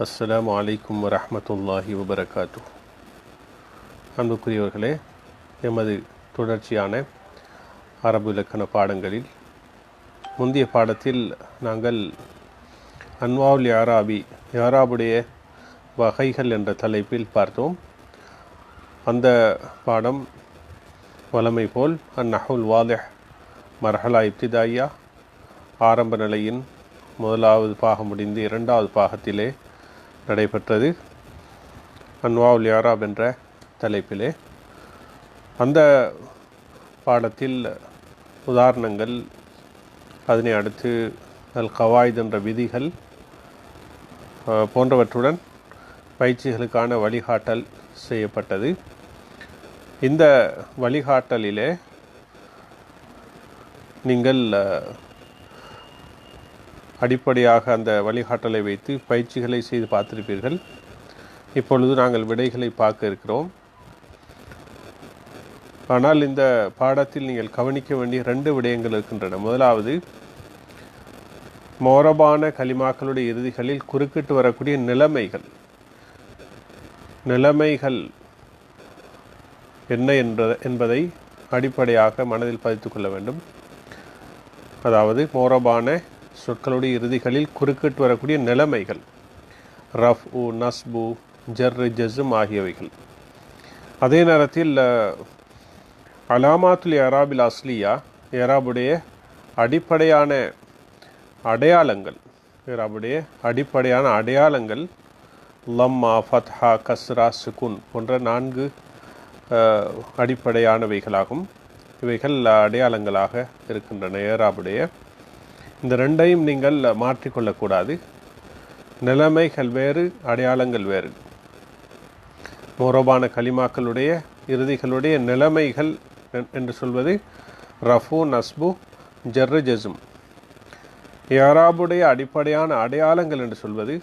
அஸ்ஸலாமு அலைக்கும் வரஹ்மத்துல்லாஹி வபரகாத்து. அன்புக்குரியவர்களே, எமது தொடர்ச்சியான அரபு இலக்கண பாடங்களில் முந்தைய பாடத்தில் நாங்கள் அன்வாவுல் யாராபுடைய வகைகள் என்ற தலைப்பில் பார்த்தோம். அந்த பாடம் வழமை போல் அந்நஹுல் வாலிஹ் மர்ஹலா இப்திதாயா ஆரம்ப நிலையின் முதலாவது பாகம் முடிந்து இரண்டாவது பாகத்திலே நடைபெற்றது. அன்வாவுல் யாராப் என்ற தலைப்பிலே அந்த பாடத்தில் உதாரணங்கள், அதனை அடுத்து அல் கவாயித் என்ற விதிகள் போன்றவற்றுடன் பயிற்சிகளுக்கான வழிகாட்டல் செய்யப்பட்டது. இந்த வழிகாட்டலிலே நீங்கள் அடிப்படையாக அந்த வழிகாட்டலை வைத்து பயிற்சிகளை செய்து பார்த்திருப்பீர்கள். இப்பொழுது நாங்கள் விடைகளை பார்க்க இருக்கிறோம். ஆனால் இந்த பாடத்தில் நீங்கள் கவனிக்க வேண்டிய 2 விடயங்கள் இருக்கின்றன. முதலாவது, மோரபான கலிமாக்களுடைய இறுதிகளில் குறுக்கிட்டு வரக்கூடிய நிலைமைகள் என்ன என்பதை அடிப்படையாக மனதில் பதித்துக் கொள்ள வேண்டும். அதாவது மோரபான சொற்களுடைய இறுதிகளில் குறுக்கிட்டு வரக்கூடிய நிலைமைகள், ரஃபு, நஸ்பு, ஜர்ரு, ஜஸ்ம் ஆகியவைகள். அதே நேரத்தில் அலாமாத்துல் இஅராபில் அஸ்லியா, இஅராபுடைய அடிப்படையான அடையாளங்கள் லம்மா, ஃபத்ஹா, கஸ்ரா, சுகுன் போன்ற 4 அடிப்படையானவைகளாகும். இவைகள் அடையாளங்களாக இருக்கின்றன. இஅராபுடைய இந்த 2ஐயும் நீங்கள் மாற்றிக்கொள்ளக்கூடாது. நிலைமைகள் வேறு, அடையாளங்கள் வேறு. மோரபான கலிமாக்களுடைய இறுதிகளுடைய நிலைமைகள் என்று சொல்வது ரஃபு, நஸ்பு, ஜர்ரு, ஜஸ்ம். இஅராபுடைய அடிப்படையான அடையாளங்கள் என்று சொல்வது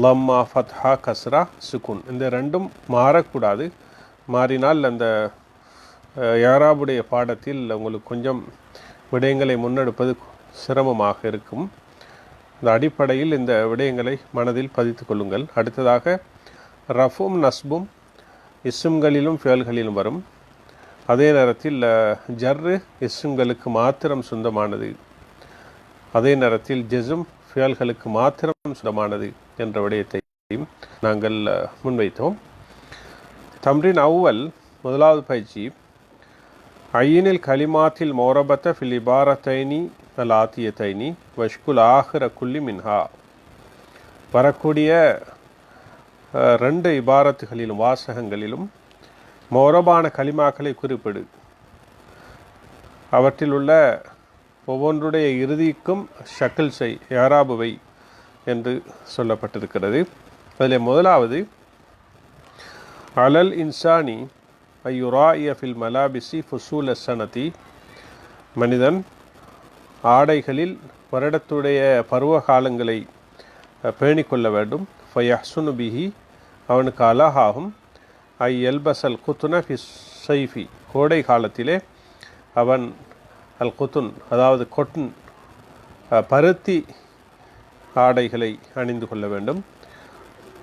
லம்மா, ஃபத்ஹா, கஸ்ரா, சுகுன். இந்த 2ம் மாறக்கூடாது. மாறினால் அந்த இஅராபுடைய பாடத்தில் உங்களுக்கு கொஞ்சம் விடயங்களை முன்னெடுப்பது சிரமமாக இருக்கும். இந்த அடிப்படையில் இந்த விடயங்களை மனதில் பதித்து கொள்ளுங்கள். அடுத்ததாக, ரஃபும் நஸ்பும் இஸ்ம்களிலும் ஃபியல்களிலும் வரும். அதே நேரத்தில் ஜர்ரு இஸ்ம்களுக்கு மாத்திரம் சொந்தமானது, அதே நேரத்தில் ஜஸ்ம் ஃபியல்களுக்கு மாத்திரம் சொந்தமானது என்ற விடயத்தையும் நாங்கள் முன்வைத்தோம். தம்ரீன் அவ்வல், முதலாவது பயிற்சி, ஐயினில் கலிமாத்தில் மோரபத்த ஃபில் இபாரத்தைனி அல் ஆத்தியத்தைனி வஷ்குல் ஆஹிர குல்லி மின்ஹா. வரக்கூடிய 2 இபாரத்துகளிலும் வாசகங்களிலும் மோரபான கலிமாக்களை குறிப்பிடு. அவற்றில் உள்ள ஒவ்வொன்றுடைய இறுதிக்கும் ஷக்கில் செய், இஅராபுவை என்று சொல்லப்பட்டிருக்கிறது. அதில் முதலாவது, அலல் இன்சானி ஐயுராஇய ஃபில் மலாபிசி ஃபுசூல சனதி. மனிதன் ஆடைகளில் வருடத்துடைய பருவ காலங்களை பேணிக்கொள்ள வேண்டும். ஃபயஹ்சுனு பிஹி, அவனுக்கு அழகாகும். ஐ எல்பசல் குத்துன ஃபி சைஃபி, கோடை காலத்திலே அவன் அல் குத்துன், அதாவது கொட்டன், பருத்தி ஆடைகளை அணிந்து கொள்ள வேண்டும்.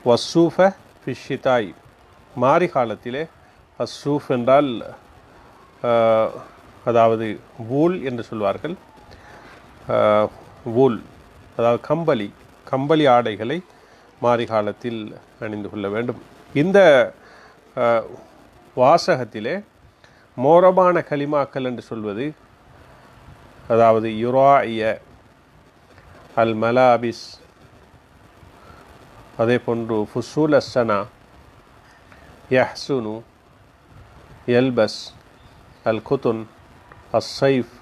வசூஃப ஃபி ஷிதாய், மாரி காலத்திலே, அசூஃப் என்றால் அதாவது வூல் என்று சொல்வார்கள். வூல் அதாவது கம்பளி ஆடைகளை மாரி காலத்தில் அணிந்து கொள்ள வேண்டும். இந்த வாசகத்திலே மோரபான கலிமாக்கள் என்று சொல்வது, அதாவது யுராஇய, அல் மலாபிஸ், அதே போன்று ஃபுசூல் அஸ்ஸனா, யஹ்சுனு, எல்பஸ், அல் குத்துன், அஸ்ஸைஃப்,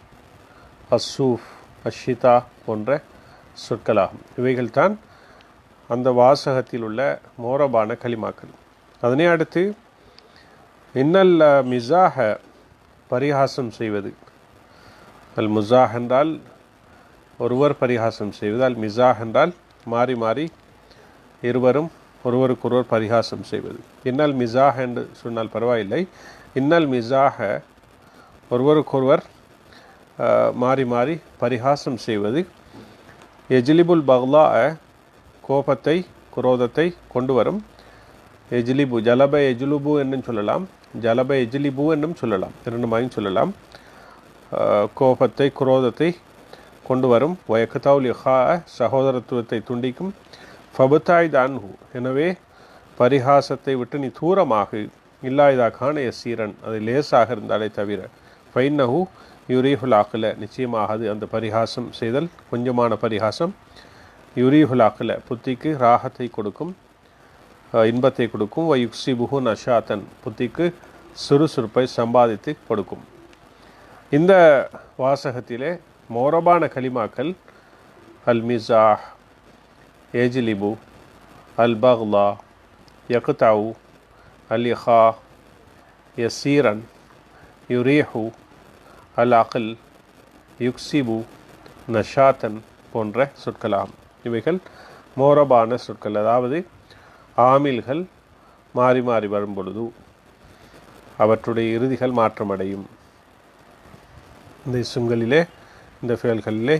அஸ்ஸூஃப், அஷிதா போன்ற சொற்களாகும். இவைகள்தான் அந்த வாசகத்தில் உள்ள மோரபான கலிமாக்கள். அதனை அடுத்து, இன்னல் மிஸாஹ, பரிகாசம் செய்வது. அல் முஸாஹ் என்றால் ஒருவர் பரிகாசம் செய்வது. அல் மிஸாஹ் என்றால் மாறி மாறி இருவரும் ஒருவருக்கொருவர் பரிகாசம் செய்வது. இன்னல் மிஸாஹ் என்று சொன்னால் பரவாயில்லை. இன்னல் மிஸாஹ, ஒருவருக்கொருவர் மாறி மாறி பரிகாசம் செய்வது. எஜ்லிபுல் பக்லா, கோபத்தை குரோதத்தை கொண்டு வரும். எஜ்லிபு ஜலப எஜ்லுபு என்னும் சொல்லலாம், ஜலப எஜ்லிபு என்னும் சொல்லலாம், இரண்டு மாதிரியும் சொல்லலாம். கோபத்தை குரோதத்தை கொண்டு வரும். வயக்கத்தாவுல் இஹா சகோதரத்துவத்தை துண்டிக்கும். ஃபபுத்தாய் தான்ஹு எனவே பரிகாசத்தை விட்டு நீ தூரமாக. இல்லாயுதாக்கான எஸ்ஸீரன் அது லேசாக இருந்தாலே தவிர. ஃபைன்னஹு யுரீஹுல் ஆக்கல நிச்சயமாக அது அந்த பரிகாசம் செய்தல் கொஞ்சமான பரிகாசம். யுரீஹுல் ஆக்கல புத்திக்கு ராகத்தை கொடுக்கும், இன்பத்தை கொடுக்கும். வயுக்சிபுஹு நஷாத்தன் புத்திக்கு சுறுசுறுப்பை சம்பாதித்து கொடுக்கும். இந்த வாசகத்திலே மோரபான கலிமாக்கள் அல் மிஸாஹ், எஜ்லிபு, அல் பக்லா, யக்தவு, அல் இஹா, யசீரன், யுரீஹு, அல் அக்ல், யுக்சிபு, நஷாத்தன் போன்ற சொற்களாகும். இவைகள் மோரபான சொற்கள், அதாவது ஆமில்கள் மாறி மாறி வரும் பொழுது அவற்றுடைய இறுதிகள் மாற்றமடையும். இந்த இஸ்ம்களிலே இந்த ஃபெயல்களிலே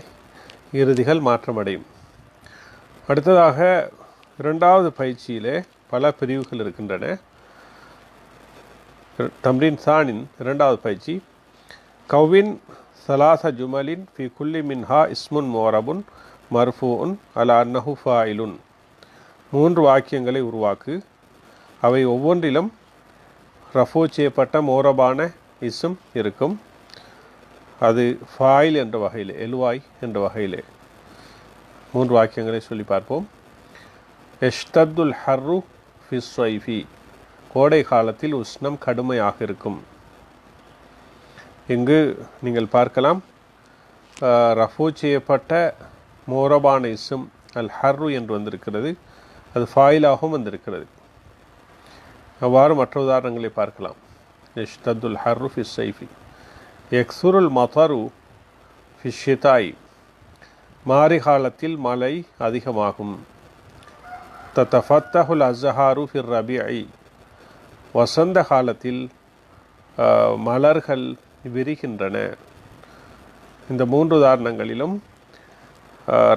இறுதிகள் மாற்றமடையும். அடுத்ததாக இரண்டாவது பயிற்சியிலே பல பிரிவுகள் இருக்கின்றன. தம்ரீன் சானின் இரண்டாவது பயிற்சி. கவ்வின் சலாச ஜுமலின் ஃபி குல்லி மின்ஹா இஸ்முன் மோரபுன் மர்ஃபூன் அலா அன்னஹு ஃபாயிலுன். 3 வாக்கியங்களை உருவாக்கு, அவை ஒவ்வொன்றிலும் ரஃபூ செய்யப்பட்ட மோரபான இஸ்ம் இருக்கும். அது ஃபாயில் என்ற வகையிலே, எலுவாய் என்ற வகையிலே. 3 வாக்கியங்களை சொல்லி பார்ப்போம். எஷ்தத்துல் ஹர்ரு ஃபி ஸைஃபி கோடை காலத்தில் உஷ்ணம் கடுமையாக இருக்கும். இங்கு நீங்கள் பார்க்கலாம் ரஃபூ செய்யப்பட்ட மோரபான இஸ்ம் அல் ஹர்ரு என்று வந்திருக்கிறது, அது ஃபாயிலாகவும் வந்திருக்கிறது. அவ்வாறு மற்ற உதாரணங்களை பார்க்கலாம். எஷ்தத்துல் ஹர்ரு ஃபி ஸைஃபி, எக்ஸுருல் மதரு ஃபி ஷிதாய் மாரி காலத்தில் மழை அதிகமாகும். தத்தஃபத்தஹுல் அஸ்ஹாரு ஃபிர் ரபிஇ வசந்த காலத்தில் மலர்கள் விரிகின்றன. இந்த 3 உதாரணங்களிலும்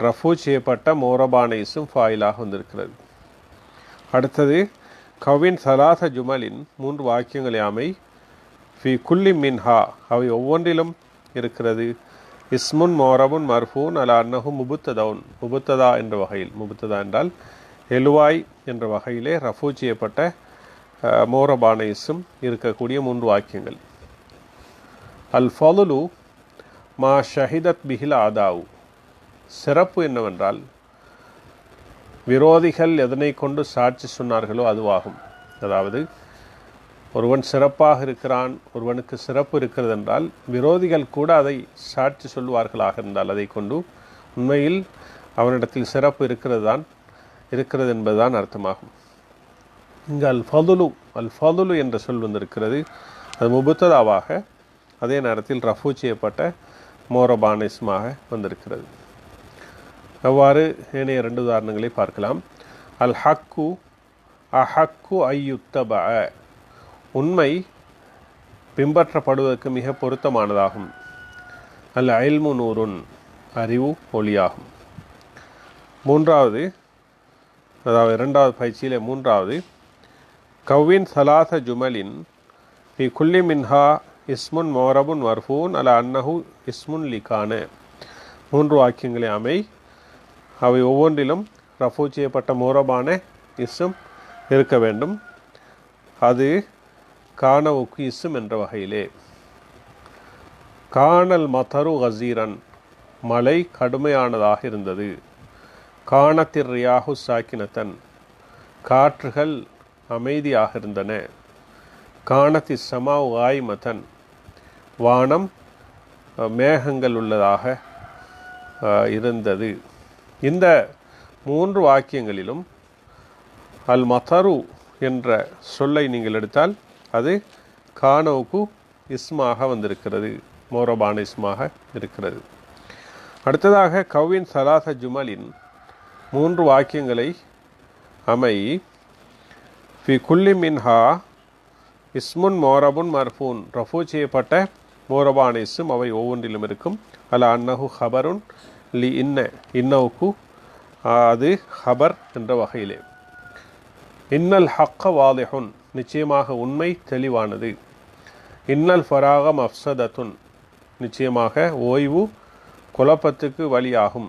ரஃபூ செய்யப்பட்ட மோரபான இஸ்ம் ஃபாயிலாக வந்திருக்கிறது. அடுத்தது கவின் சலாச ஜுமலின் 3 வாக்கியங்களை அமை ஃபி குல்லி மின்ஹா அவை ஒவ்வொன்றிலும் இருக்கிறது இஸ்முன் மோரபுன் மர்ஃபூன் அலா அன்னஹு முபுத்ததவுன் முபுத்ததா என்ற வகையில், முபுத்ததா என்றால் எலுவாய் என்ற வகையிலே ரஃபூ செய்யப்பட்ட மோரபான இஸ்ம் இருக்கக்கூடிய 3 வாக்கியங்கள். அல் ஃபதுலு மா ஷஹிதத் பிஹில் ஆதாவு சிறப்பு என்னவென்றால் விரோதிகள் எதனை கொண்டு சாட்சி சொன்னார்களோ அதுவாகும். அதாவது ஒருவன் சிறப்பாக இருக்கிறான், ஒருவனுக்கு சிறப்பு இருக்கிறது என்றால் விரோதிகள் கூட அதை சாட்சி சொல்வார்களாக இருந்தால் அதை கொண்டு உண்மையில் அவனிடத்தில் சிறப்பு இருக்கிறது என்பதுதான் அர்த்தமாகும். இங்கு அல் ஃபதுலு என்ற சொல் வந்திருக்கிறது, அது முபுத்ததாவாக அதே நேரத்தில் ரஃபூ செய்யப்பட்ட மோரபான இஸ்மாக வந்திருக்கிறது. அவ்வாறு ஏனைய 2 உதாரணங்களை பார்க்கலாம். அல் ஹக்கு அஹக்கு ஐயுத்தப உண்மை பின்பற்றப்படுவதற்கு மிக பொருத்தமானதாகும். அல் இல்மு நூருன் அறிவு ஒளியாகும். இரண்டாவது பயிற்சியிலே 3வது கவ்வின் சலாச ஜுமலின் ஃபி குல்லி மின்ஹா இஸ்முன் மோரபுன் மர்ஃபூன் அலா அன்னஹு இஸ்முன் லிகான 3 வாக்கியங்களை அமை, அவை ஒவ்வொன்றிலும் ரஃபூ செய்யப்பட்ட மோரபான இஸ்ம் இருக்க வேண்டும். அது கானவுக்கு இஸ்ம் என்ற வகையிலே. கானல் மதரு கசீரன் மழை கடுமையானதாக இருந்தது. கானத்திர் ரியாஹு சாக்கினத்தன் காற்றுகள் அமைதியாக இருந்தன. கானத்தி சமாவு ஆய்மதன் வானம் மேகங்கள் உள்ளதாக இருந்தது. இந்த 3 வாக்கியங்களிலும் அல் மதரு என்ற சொல்லை நீங்கள் எடுத்தால் அது கானவுக்கு இஸ்மாக வந்திருக்கிறது, மோரபான இஸ்மாக இருக்கிறது. அடுத்ததாக கவ்வின் சலாச ஜுமலின் 3 வாக்கியங்களை அமை ஃபி குல்லி மின்ஹா இஸ்முன் மோரபுன் மர்ஃபூன் ரஃபூ செய்யப்பட்ட மோரபான இஸ்ம் அவை ஒவ்வொன்றிலும் இருக்கும். அலா அன்னஹு ஹபருன் லி இன்னவுக்கு அது ஹபர் என்ற வகையிலே. இன்னல் ஹக்க வாதிஹுன், நிச்சயமாக உண்மை தெளிவானது. இன்னல் ஃபராக மஃப்சதத்துன், நிச்சயமாக ஓய்வு குழப்பத்துக்கு வழியாகும்.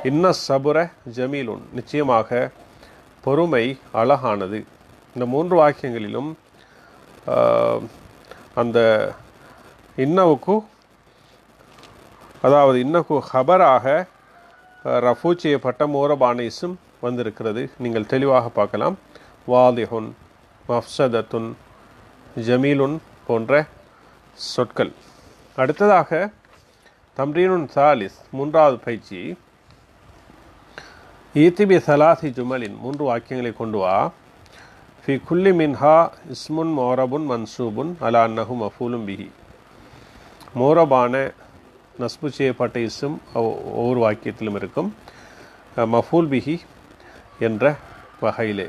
இன்ன சபுர ஜமீலுன், நிச்சயமாக பொறுமை அழகானது. இந்த 3 வாக்கியங்களிலும் அந்த இன்னவுக்கு, அதாவது இன்னக்கு ஹபராக ரஃபூ செய்யப்பட்ட மூரபான இஸ்ம் வந்திருக்கிறது. நீங்கள் தெளிவாக பார்க்கலாம். வாதிஹுன், மஃப்சதத்துன், ஜமீலுன் போன்ற சொற்கள். அடுத்ததாக தம்ரீனுன் சாலிஸ், 3வது பயிற்சி. ஈத்திபி சலாசி ஜுமலின், 3 வாக்கியங்களை கொண்டு வா. ஃபி குல்லி மின்ஹா இஸ்முன் மோரபுன் மன்சூபுன் அலா அன்னஹு மஃபூலும் பிஹி. மோரபான நஸ்பு செய்யப்பட்ட இஸ்ம் ஒவ்வொரு வாக்கியத்திலும் இருக்கும். மஃபூல் பிஹி என்ற வகையிலே.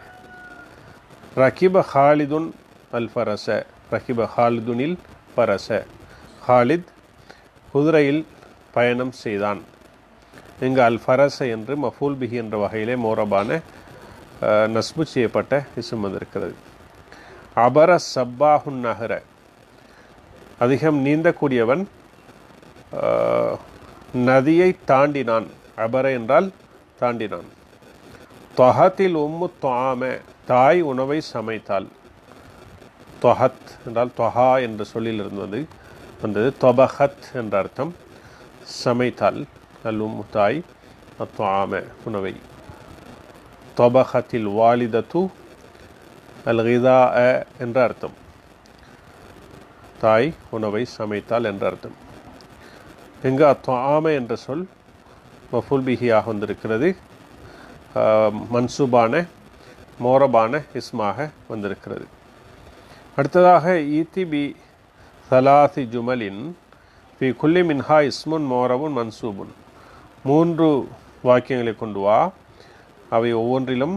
ரகிப ஹாலிதுன் அல் ஃபரச, ரகிப ஹாலிதுனில் ஃபரச, ஹாலித் குதிரையில் பயணம் செய்தான். இங்கு அல் ஃபரச என்று மஃபூல் பிஹி என்ற வகையிலே மோரபான நஸ்பு செய்யப்பட்ட இஸ்ம் வந்திருக்கிறது. அபர சப்பாஹுன் நஹர, அதிகம் நீந்தக்கூடியவன் நதியை தாண்டினான். அபர என்றால் தாண்டினான். தொஹத்தில் உம்மு தொஆம, தாய் உணவை சமைத்தாள். தொஹத் என்றால் தொஹா என்ற சொல்லிலிருந்து வந்தது. தொபஹத் என்ற அர்த்தம், சமைத்தாள். அல் உம்மு தாய், தொஆம உணவை. தொபஹத்தில் வாலிதத்து அல் கிதா என்ற அர்த்தம், தாய் உணவை சமைத்தாள் என்ற அர்த்தம். இங்கு அத்வாம என்ற சொல் மஃபூல் பிஹியாக வந்திருக்கிறது. மன்சூபான மோரபான இஸ்மாக வந்திருக்கிறது. அடுத்ததாக ஈத்திபி சலாசி ஜுமலின் ஃபி குல்லி மின்ஹா இஸ்முன் மோரபுன் மன்சூபுன், 3 வாக்கியங்களை கொண்டு வா. அவை ஒவ்வொன்றிலும்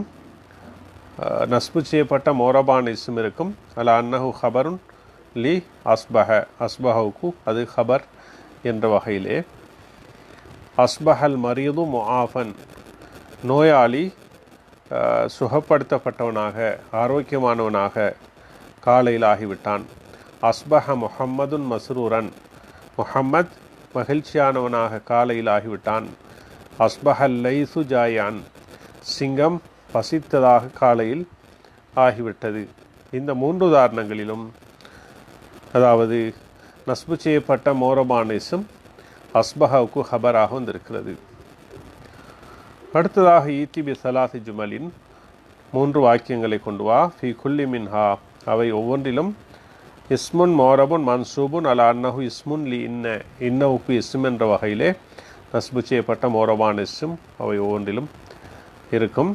நஸ்பு செய்யப்பட்ட மோரபான இஸ்ம் இருக்கும். அலா அன்னஹு ஹபருன் லி அஸ்பஹ, அஸ்பஹவுக்கு அது ஹபர் என்ற வகையிலே. அஸ்பஹல் மரீது முஆஃபன், நோயாளி சுகப்படுத்தப்பட்டவனாக ஆரோக்கியமானவனாக காலையில் ஆகிவிட்டான். அஸ்பஹ முஹம்மதுன் மஸ்ரூரன், முஹம்மத் மகிழ்ச்சியானவனாக காலையில் ஆகிவிட்டான். அஸ்பஹல் லைசு ஜாயான், சிங்கம் பசித்ததாக காலையில் ஆகிவிட்டது. இந்த 3 உதாரணங்களிலும் அதாவது நஸ்பு செய்யப்பட்ட மோரபான இஸ்ம் அஸ்பஹவுக்கு ஹபராக வந்திருக்கிறது. அடுத்ததாக ஈத்திபி சலாசி ஜுமலின் 3 வாக்கியங்களை கொண்டு வா. ஃபி குல்லி மின்ஹா, அவை ஒவ்வொன்றிலும் இஸ்முன் மோரபுன் மன்சூபுன் அலா அன்னஹு இஸ்முன் லி இன்ன, இன்னவுக்கு இஸ்ம் என்ற வகையிலே நஸ்பு செய்யப்பட்ட மோரபான இஸ்ம் அவை ஒவ்வொன்றிலும் இருக்கும்.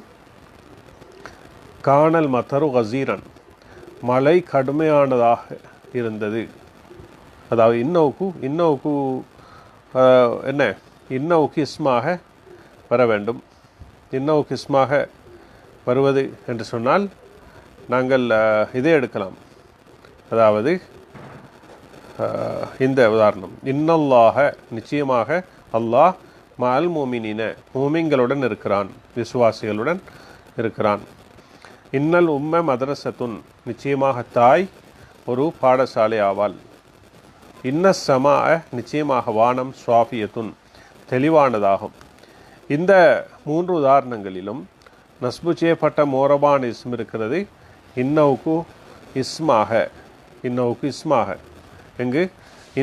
கானல் மத்தரு கசீரன், மழை கடுமையானதாக இருந்தது. அதாவது இன்னவுக்கு என்ன, இன்னவுக்கு இஸ்மாக வர வேண்டும். இன்னவுக்கு இஸ்மாக வருவது என்று சொன்னால் நாங்கள் இதை எடுக்கலாம். அதாவது இந்த உதாரணம், இன்னல்லாஹ, நிச்சயமாக அல்லாஹ் மஅல் முஃமினீன, மூமின்களுடன் இருக்கிறான், விசுவாசிகளுடன் இருக்கிறான். இன்னல் உம்ம மதரசத்துன், நிச்சயமாக தாய் ஒரு பாடசாலை ஆவாள். இன்ன சமா, நிச்சயமாக வானம், ஸ்வாஃபியத்துன், தெளிவானதாகும். இந்த 3 உதாரணங்களிலும் நஸ்பு செய்யப்பட்ட மோரபான் இஸ்ம் இருக்கிறது. இன்னவுக்கு இஸ்மாக, இன்னவுக்கு இஸ்மாக. எங்கு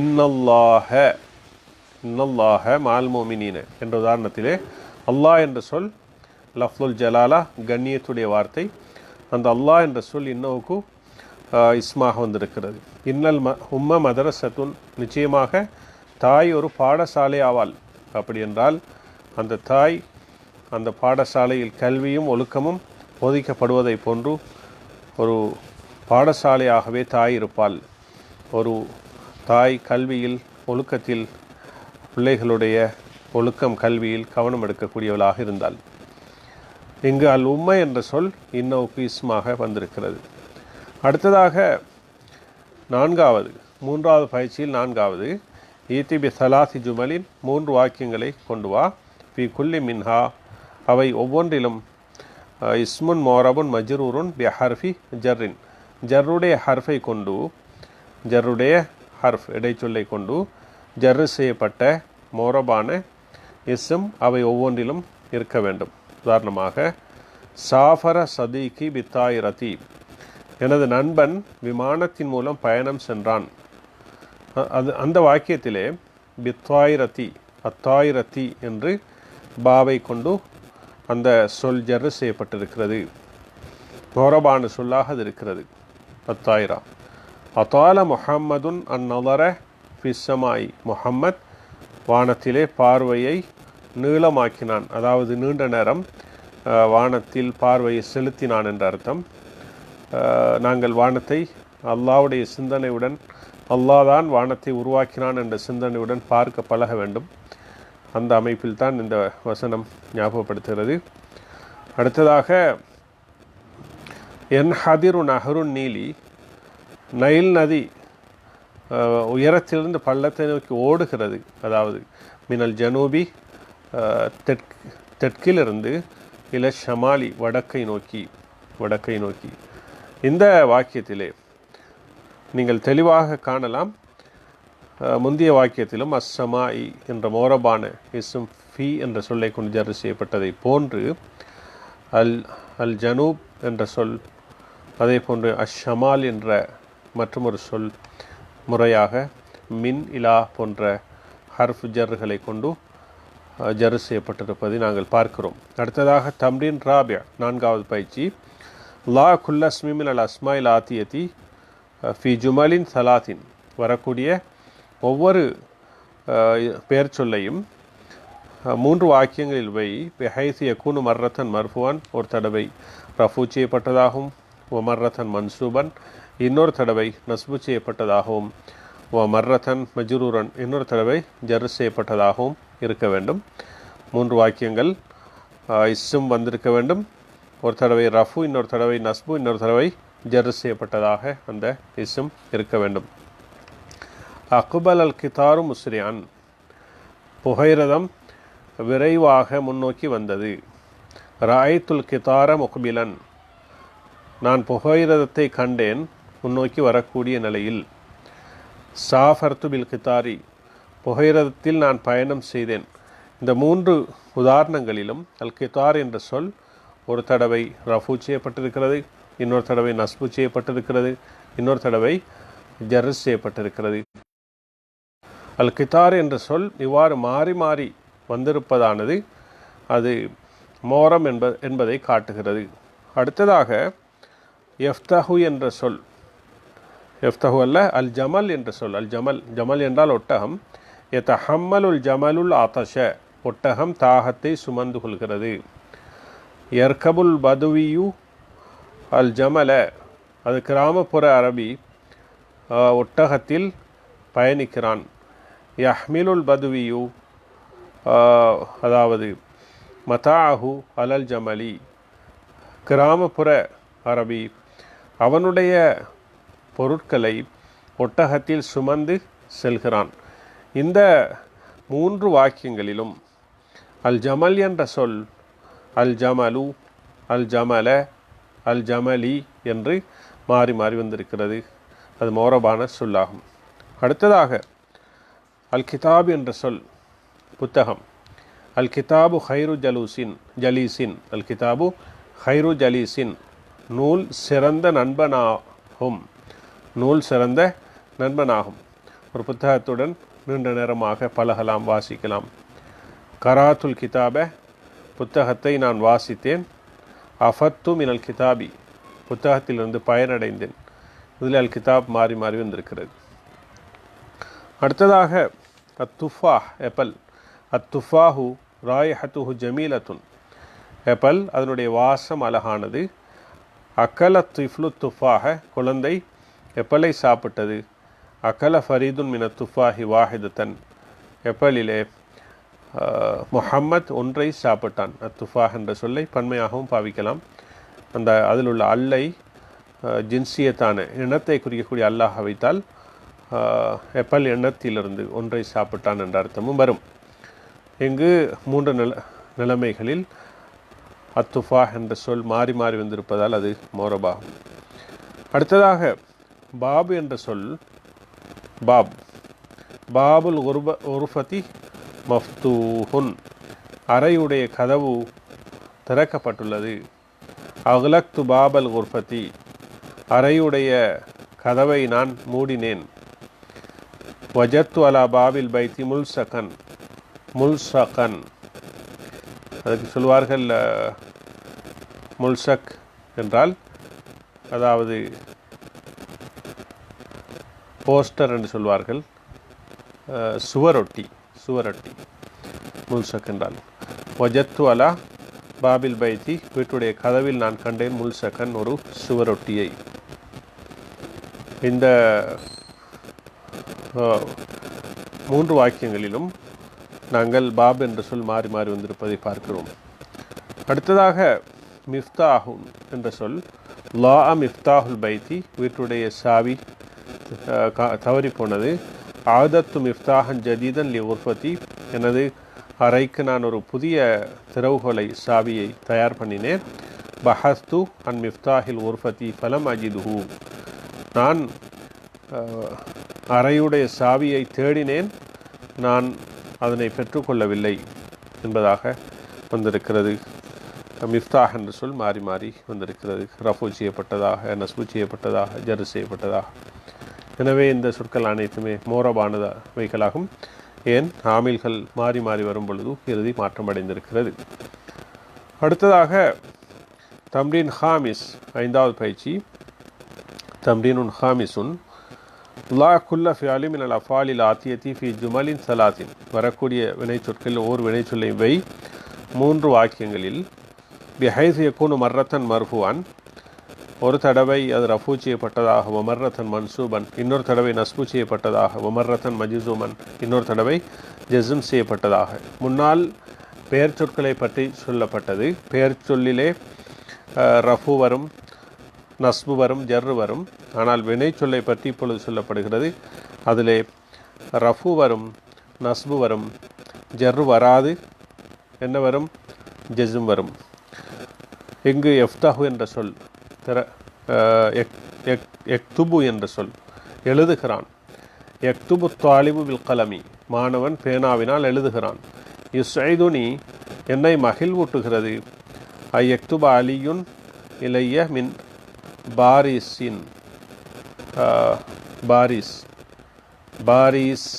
இன்னல்லாஹ, இன்னல்லாஹ மஅல் முஃமினீன என்ற உதாரணத்திலே அல்லாஹ் என்ற சொல் லஃப்லுல் ஜலாலா, கண்ணியத்துடைய வார்த்தை. அந்த அல்லாஹ் என்ற சொல் இன்னவுக்கு இஸ்மாக வந்திருக்கிறது. இன்னல் உம்ம மதரசத்துன், நிச்சயமாக தாய் ஒரு பாடசாலை ஆவாள். அப்படி என்றால் அந்த தாய் அந்த பாடசாலையில் கல்வியும் ஒழுக்கமும் போதிக்கப்படுவதை போன்று ஒரு பாடசாலையாகவே தாய் இருப்பாள். ஒரு தாய் கல்வியில் ஒழுக்கத்தில், பிள்ளைகளுடைய ஒழுக்கம் கல்வியில் கவனம் எடுக்கக்கூடியவளாக இருந்தாள். இங்கு அல் உம்மை என்ற சொல் இன்னவுக்கு இஸ்மாக வந்திருக்கிறது. அடுத்ததாக 4வது 3வது பயிற்சியில் 4வது ஈத்திபி சலாசி ஜுமலின் 3 வாக்கியங்களை கொண்டு வா. ஃபி குல்லி மின்ஹா, அவை ஒவ்வொன்றிலும் இஸ்முன் மோரபுன் மஜ்ரூருன் பி ஹர்ஃபி ஜர்ரின், ஜர்ருடைய ஹர்ஃபை கொண்டு, ஜர்ருடைய ஹர்ஃப் இடைச்சொல்லை கொண்டு ஜர்ரு செய்யப்பட்ட மோரபான இஸ்ம் அவை ஒவ்வொன்றிலும் இருக்க வேண்டும். உதாரணமாக சாஃபர சதீகி பித்தாயிரதி, எனது நண்பன் விமானத்தின் மூலம் பயணம் சென்றான். அந்த வாக்கியத்திலே பித்தாயிரதி அத்தாயிரத்தி என்று பாவை கொண்டு அந்த சொல் ஜர்ரு செய்யப்பட்டிருக்கிறது. மோரபான சொல்லாக அது இருக்கிறது. அத்தாயிரா. அத்தால முஹம்மதுன் அந்நதர ஃபிஸ்ஸமாய், முஹம்மத் வானத்திலே பார்வையை நீளமாக்கினான், அதாவது நீண்ட நேரம் வானத்தில் பார்வையை செலுத்தினான் என்ற அர்த்தம். நாங்கள் வானத்தை அல்லாஹ்வுடைய சிந்தனையுடன், அல்லாஹ் வானத்தை உருவாக்கினான் என்ற சிந்தனையுடன் பார்க்க பழக வேண்டும். அந்த அமைப்பில் தான் இந்த வசனம் ஞாபகப்படுத்துகிறது. அடுத்ததாக என் ஹதிரு நஹருன் நீலி, நைல் நதி உயரத்திலிருந்து பள்ளத்தை நோக்கி ஓடுகிறது, அதாவது மினல் ஜனூபி தெற்கிலிருந்து இல ஷமாலி வடக்கை நோக்கி. இந்த வாக்கியத்திலே நீங்கள் தெளிவாக காணலாம். முந்தைய வாக்கியத்திலும் அஸ்ஸமாஇ என்ற மோரபான இஸ்ம் ஃபி என்ற சொல்லை கொண்டு ஜர்ரு செய்யப்பட்டதை போன்று அல் ஜனூப் என்ற சொல், அதே போன்று அஷ்ஷமால் என்ற மற்றொரு சொல் முறையாக மின் இலா போன்ற ஹர்ஃப் ஜர்களை கொண்டு ஜர்ரு செய்யப்பட்டிருப்பதை நாங்கள் பார்க்கிறோம். அடுத்ததாக தம்ரீன் ராபியா, 4வது பயிற்சி. லா குல்லஸ்மிமின் அல் அஸ்மாயில் ஆத்தியத்தி ஃபி ஜுமலின் சலாத்தின், வரக்கூடிய ஒவ்வொரு பெயர் சொல்லையும் 3 வாக்கியங்களில் வை பெஹைசி யக்கூனு மர்ரத்தன் மர்ஃபுவான், ஒரு தடவை ரஃபூ செய்யப்பட்டதாகவும், ஒ மர்ரத்தன் மன்சூபன் இன்னொரு தடவை நஸ்பு செய்யப்பட்டதாகவும், ஒ மர்ரத்தன் மஜ்ரூரன் இன்னொரு தடவை ஜர்ரு செய்யப்பட்டதாகவும் இருக்க வேண்டும். 3 வாக்கியங்கள் இஸ்ஸும் வந்திருக்க வேண்டும், ஒரு தடவை ரஃபு, இன்னொரு தடவை நஸ்பு, இன்னொரு தடவை ஜர்ரு செய்யப்பட்டதாக அந்த இஸ்ஸும் இருக்க வேண்டும். அக்பல் அல் கிதாரு முஸ்ரியான், புகைரதம் விரைவாக முன்னோக்கி வந்தது. ராய்த்துல் கிதார முக்பிலன், நான் புகைரதத்தை கண்டேன் முன்னோக்கி வரக்கூடிய நிலையில். சாஃபர்து பில் கிதாரி, புகைரதத்தில் நான் பயணம் செய்தேன். இந்த 3 உதாரணங்களிலும் அல் கிதார் என்ற சொல் ஒரு தடவை ரஃபூ செய்யப்பட்டிருக்கிறது, இன்னொரு தடவை நஸ்பு செய்யப்பட்டிருக்கிறது, இன்னொரு தடவை ஜர்ரு செய்யப்பட்டிருக்கிறது. அல் கிதார் என்ற சொல் இவ்வாறு மாறி மாறி வந்திருப்பதானது அது மோரம் என்பதை காட்டுகிறது. அடுத்ததாக எஃப்தஹு என்ற சொல், எஃப்தஹு அல்ல, அல் ஜமல் என்ற சொல். அல் ஜமல், ஜமல் என்றால் ஒட்டகம். எத்தஹம்மலுல் ஜமலுல் ஆதஷ, ஒட்டகம் தாகத்தை சுமந்து கொள்கிறது. யர்கபுல் பதுவியு அல் ஜமல, அது கிராமப்புற அரபி, ஒட்டகத்தில் பயணிக்கிறான். யஹ்மிலுல் பதுவியு, அதாவது மதாஹு அலல் ஜமலி, கிராமப்புற அரபி அவனுடைய பொருட்களை ஒட்டகத்தில் சுமந்து செல்கிறான். இந்த 3 வாக்கியங்களிலும் அல் ஜமல் என்ற சொல் அல் ஜமலு, அல் ஜமல, அல் ஜமலி என்று மாறி மாறி வந்திருக்கிறது. அது மோரபான சொல்லாகும். அடுத்ததாக அல் கிதாப் என்ற சொல் புத்தகம். அல் கிதாபு ஹைரு ஜலீசின், அல் கிதாபு ஹைரு ஜலீசின், நூல் சிறந்த நண்பனாகும், நூல் சிறந்த நண்பனாகும். ஒரு புத்தகத்துடன் நீண்ட நேரமாக பழகலாம், வாசிக்கலாம். கராத்துல் கிதாப, புத்தகத்தை நான் வாசித்தேன். அஃபத்து மினல் கிதாபி, புத்தகத்திலிருந்து பயனடைந்தேன். இதில் அல் கிதாப் மாறி மாறி வந்திருக்கிறது. அடுத்ததாக அத்துஃபாஹ், எப்பல். அத்துஃபாஹு ராயஹத்துஹு ஜமீலத்துன், எப்பல் அதனுடைய வாசம் அழகானது. அக்கல திஃப்லு துஃபாஹ, குழந்தை எப்பலை சாப்பிட்டது. அக்கல ஃபரீதுன் மின துஃபாஹி வாஹிதத்தன், எப்பலிலே முஹம்மத் ஒன்றை சாப்பிட்டான். அத்துஃபாஹ் என்ற சொல்லை பன்மையாகவும் பாவிக்கலாம். அந்த அதில் உள்ள அல்லை ஜின்சியத்தான இனத்தை குறிக்கக்கூடிய அல்லாஹ் வைத்தால் எப்பல் எண்ணத்திலிருந்து ஒன்றை சாப்பிட்டான் என்ற அர்த்தமும் வரும். இங்கு 3 நிலைமைகளில் அத்துஃபா என்ற சொல் மாறி மாறி வந்திருப்பதால் அது மோரபாகும். அடுத்ததாக பாபு என்ற சொல் பாபுல் உர்ஃபதி மஃப்தூஹுன், அறையுடைய கதவு திறக்கப்பட்டுள்ளது. அக்லக்து பாபல் உர்ஃபதி, அறையுடைய கதவை நான் மூடினேன். வஜத்து அலா பாபில் பைத்தி முல்சகன், அதுக்கு சொல்வார்கள் முல்சக் என்றால் அதாவது போஸ்டர் என்று சொல்வார்கள், சுவரொட்டி முல்சக் என்றால். வஜத்து அலா பாபில் பைத்தி, வீட்டுடைய கதவில் நான் கண்டேன், முல்சகன் ஒரு சுவரொட்டியை. இந்த 3 வாக்கியங்களிலும் நாங்கள் பாப் என்ற சொல் மாறி மாறி வந்திருப்பதை பார்க்கிறோம். அடுத்ததாக மிஃப்தாஹுன் என்ற சொல் லா மிஃப்தாஹுல் பைத்தி, வீட்டுடைய சாவி தவறி போனது. ஆதத்து மிஃப்தாஹன் ஜதீதன் லி உர்ஃபதி, எனது அறைக்கு நான் ஒரு புதிய திறவுகோலை சாவியை தயார் பண்ணினேன். பஹஸ்து அன் மிஃப்தாஹில் உர்ஃபதி ஃபலம் அஜிதுஹு, நான் அறையுடைய சாவியை தேடினேன், நான் அதனை பெற்றுக்கொள்ளவில்லை என்பதாக வந்திருக்கிறது. மிஃப்தாஹ் என்ற சொல் மாறி மாறி வந்திருக்கிறது, ரஃபு செய்யப்பட்டதாக, நஸ்பு செய்யப்பட்டதாக, ஜர் செய்யப்பட்டதாக. எனவே இந்த சொற்கள் அனைத்துமே மோரபானவைகளாகும். ஏன் ஆமில்கள் மாறி மாறி வரும் பொழுது இறுதி மாற்றமடைந்திருக்கிறது. அடுத்ததாக தம்ரீன் ஹாமிஸ், 5வது பயிற்சி. தம்ரீனுன் ஹாமிசுன் லா குல்ல ஃபியாலி மினல் அஃபாலில் ஆத்தியத்தி ஃபி ஜுமலின் சலாத்தின், வரக்கூடிய வினைச்சொற்கள் ஓர் வினைச்சொல்லை வை 3 வாக்கியங்களில். பிஹைஸ் யக்கூனு மர்ரத்தன் மர்ஃபுவான், ஒரு தடவை அது ரஃபூ செய்யப்பட்டதாக, வமர்ரத்தன் மன்சூபன், இன்னொரு தடவை நஸ்பு செய்யப்பட்டதாக, வமர்ரத்தன் மஜிசூமன், இன்னொரு தடவை ஜஸ்ம் செய்யப்பட்டதாக. முன்னால் பெயர் சொற்களை பற்றி சொல்லப்பட்டது. பெயர் சொல்லிலே ரஃபு வரும், நஸ்பு வரும், ஜர்ரு வரும். ஆனால் வினை சொல்லை பற்றி இப்பொழுது சொல்லப்படுகிறது. அதிலே ரஃபு வரும், நஸ்பு வரும், ஜர்ரு வராது. என்ன வரும்? ஜஸ்ம் வரும். இங்கு எஃப்தஹு என்ற சொல், எக்துபு என்ற சொல், எழுதுகிறான். எக்துபு தாலிபு வில் கலமி, மாணவன் பேனாவினால் எழுதுகிறான். யுஸ்ஐதுனி, என்னை மகிழ்வூட்டுகிறது. ஐ எக்துப அலியுன் இலைய மின் பாரிஸின், பாரிஸ்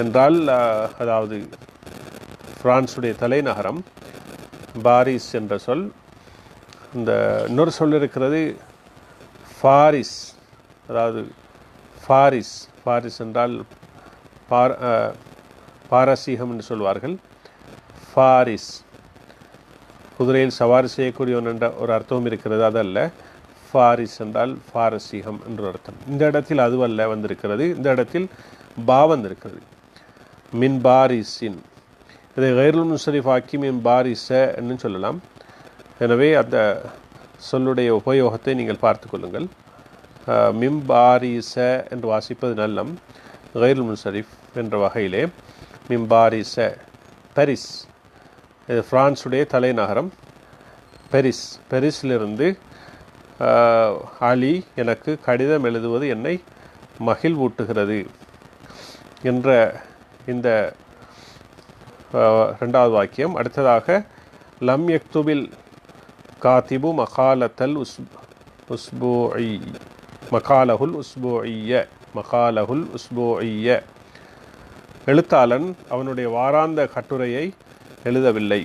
என்றால் அதாவது பிரான்சுடைய தலைநகரம் பாரிஸ் என்ற சொல். இந்த இன்னொரு சொல் இருக்கிறது ஃபாரிஸ், அதாவது ஃபாரிஸ் என்றால் பாரசீகம் என்று சொல்வார்கள். ஃபாரிஸ் குதிரையில் சவாரி செய்யக்கூடியவன் என்ற ஒரு அர்த்தம் இருக்கிறது, அதல்ல. ஃபாரிஸ் என்றால் பாரசீகம் என்ற அர்த்தம். இந்த இடத்தில் அதுவல்ல வந்திருக்கிறது, இந்த இடத்தில் பா வந்திருக்கிறது. மின் பாரிஸின், இதை கைருல் முன்சரிஃப் ஆக்கி மின் பாரிஸ என்று சொல்லலாம். எனவே அந்த சொல்லுடைய உபயோகத்தை நீங்கள் பார்த்து கொள்ளுங்கள். மிம் பாரிஸ என்று வாசிப்பது நல்லம். கைருல் முன்சரிஃப் என்ற வகையிலே மிம் பாரிஸ, பாரிஸ், இது பிரான்சுடைய தலைநகரம் பாரிஸ். பாரிஸிலிருந்து அலி எனக்கு கடிதம் எழுதுவது என்னை மகிழ்வூட்டுகிறது என்ற இந்த 2வது வாக்கியம். அடுத்ததாக லம் யக்துபில் காத்திபு மகாலத்தல் மகாலஹுல் உஸ்பூஇய்ய, எழுத்தாளன் அவனுடைய வாராந்த கட்டுரையை எழுதவில்லை.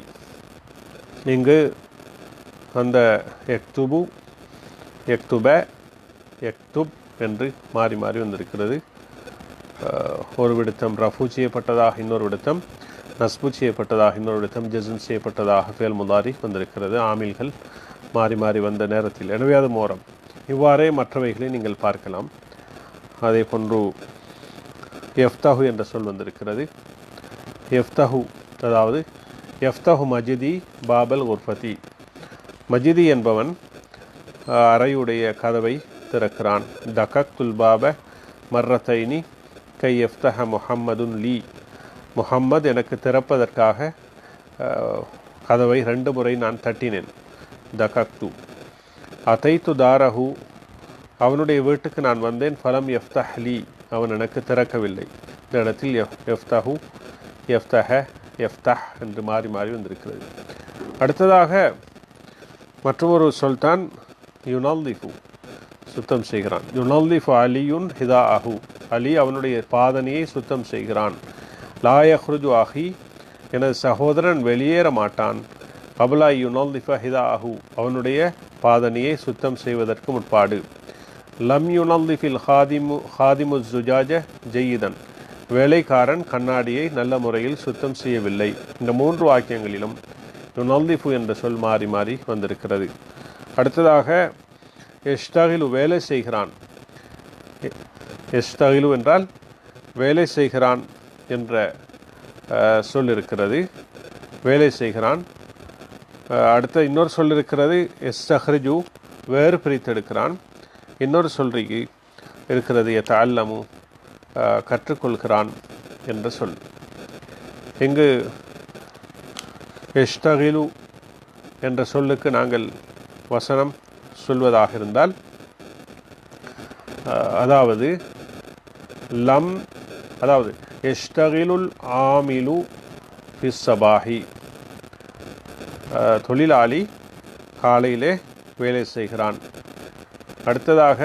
இங்கு அந்த எக்துபு, எக்துப, எக்துப் என்று மாறி மாறி வந்திருக்கிறது. ஒரு விடுத்தம் ரஃபு செய்யப்பட்டதாக, இன்னொரு விடுத்தம் நஸ்பு செய்யப்பட்டதாக, இன்னொரு விடுத்தம் ஜஸ்ம் செய்யப்பட்டதாக ஃபேல் முதாரி வந்திருக்கிறது, ஆமில்கள் மாறி மாறி வந்த நேரத்தில். எனவே அது மோரம். இவ்வாறே மற்றவைகளை நீங்கள் பார்க்கலாம். அதே போன்று எஃப்தஹு என்ற சொல் வந்திருக்கிறது. எஃப்தஹு அதாவது எஃப்தஹு மஜிதி பாபல் உர்ஃபதி, மஜிதி என்பவன் அறையுடைய கதவை திறக்கிறான். தகக்துல் பாப மர்ரத்தைனி கை எஃப்தஹ முஹம்மதுன் லீ, முஹம்மது எனக்கு திறப்பதற்காக கதவை 2 முறை நான் தட்டினேன். தகக்து. அதைத்து தாரஹு, அவனுடைய வீட்டுக்கு நான் வந்தேன். ஃபலம் யஃப்தஹ்லி, அவன் எனக்கு திறக்கவில்லை. இந்த இடத்தில் யஃப்தஹு, யஃப்தஹ, யஃப்தஹ் என்று மாறி மாறி வந்திருக்கிறது. அடுத்ததாக மற்றொரு சொல்தான் யுனல்லிஃபு, சுத்தம் செய்கிறான். யுனல்லிஃபு அலியுன் ஹிதா அஹு, அலி அவனுடைய பாதனையை சுத்தம் செய்கிறான். லா யஹ்ருஜு அஹி, எனது சகோதரன் வெளியேற மாட்டான். கபலா யுனல்லிஃப ஹிதா அஹு, அவனுடைய பாதனையை சுத்தம் செய்வதற்கு முற்பாடு. லம் யுனல்லிஃபில் ஹாதிமு ஜுஜாஜ ஜெயிதன், வேலைக்காரன் கண்ணாடியை நல்ல முறையில் சுத்தம் செய்யவில்லை. இந்த 3 வாக்கியங்களிலும் யுனல்லிஃபு என்ற சொல் மாறி மாறி வந்திருக்கிறது. அடுத்ததாக எஸ்தகிலு, வேலை செய்கிறான். எஸ்தகிலு என்றால் வேலை செய்கிறான் என்ற சொல் இருக்கிறது. வேலை செய்கிறான். அடுத்த இன்னொரு சொல் இருக்கிறது எஸ்தஹ்ரிஜு, வேறு பிரித்தெடுக்கிறான். இன்னொரு சொல்றி இருக்கிறது யதஅல்லமு, கற்றுக்கொள்கிறான் என்ற சொல். இங்கு எஸ்தகிலு என்ற சொல்லுக்கு நாங்கள் வசனம் சொல்வதாக இருந்தால், அதாவது லம், அதாவது எஸ்தகிலுல் ஆமிலு ஃபிஸ் சபாஹி, தொழிலாளி காலையிலே வேலை செய்கிறான். அடுத்ததாக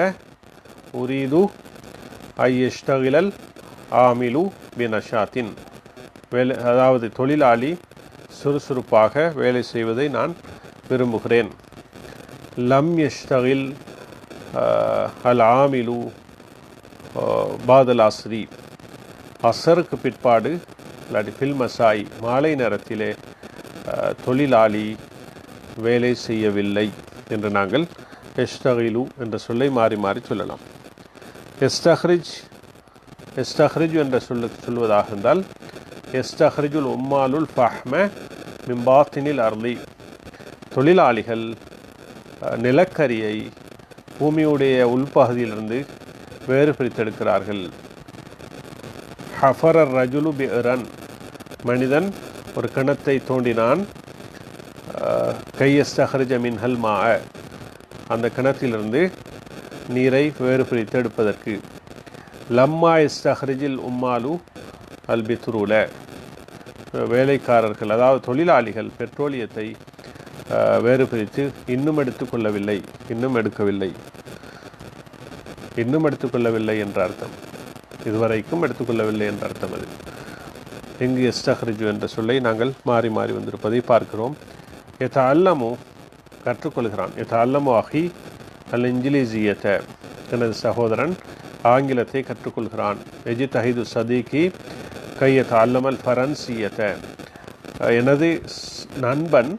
உரீது ஐ எஸ்தகிலல் ஆமிலு பினஷாத்தின், வேலை, அதாவது தொழிலாளி சுறுசுறுப்பாக வேலை செய்வதை நான் விரும்புகிறேன். லம் யஷ்தகில் அல் ஆமிலு பாதல் அஸ்ரி, அசருக்கு பிற்பாடு இல்லாட்டி ஃபில் மசாய், மாலை நேரத்திலே தொழிலாளி வேலை செய்யவில்லை என்று நாங்கள் எஸ்தகிலு என்ற சொல்லை மாறி மாறி சொல்லலாம். எஸ்தஹ்ரிஜ், எஸ்தஹ்ரிஜ் என்ற சொல்வதாக இருந்தால் எஸ்தஹ்ரிஜுல் உம்மாலுல் ஃபஹ்ம மிம்பாத்தினில் அர்லி, தொழிலாளிகள் நிலக்கரியை பூமியுடைய உள்பகுதியிலிருந்து வேறு பிரித்தெடுக்கிறார்கள். ஹஃபரர் ரஜுலு பிஅரன், மனிதன் ஒரு கிணத்தை தோண்டினான். கையஸ்தஹ்ரிஜ மின்ஹல் மா, அந்த கிணத்திலிருந்து நீரை வேறு பிரித்து எடுப்பதற்கு. லம்மா எஸ்தஹ்ரிஜில் உம்மாலு அல் பித்ரூல, வேலைக்காரர்கள் அதாவது தொழிலாளிகள் பெட்ரோலியத்தை வேறு பிரித்து இன்னும் எடுத்துக்கொள்ளவில்லை, இன்னும் எடுக்கவில்லை, இன்னும் எடுத்துக்கொள்ளவில்லை என்ற அர்த்தம், இதுவரைக்கும் எடுத்துக்கொள்ளவில்லை என்ற அர்த்தம். அது இங்கு எஸ்தஹ்ரிஜு என்ற சொல்லை நாங்கள் மாறி மாறி வந்திருப்பதை பார்க்கிறோம். யதஅல்லமு, கற்றுக்கொள்கிறான். யதஅல்லமு அஹி அல் இன்ஜிலிசியத்தை, எனது சகோதரன் ஆங்கிலத்தை கற்றுக்கொள்கிறான். எஜிதஹிது சதீகி கை யதஅல்லமல் ஃபரன்சியத்தை, எனது நண்பன்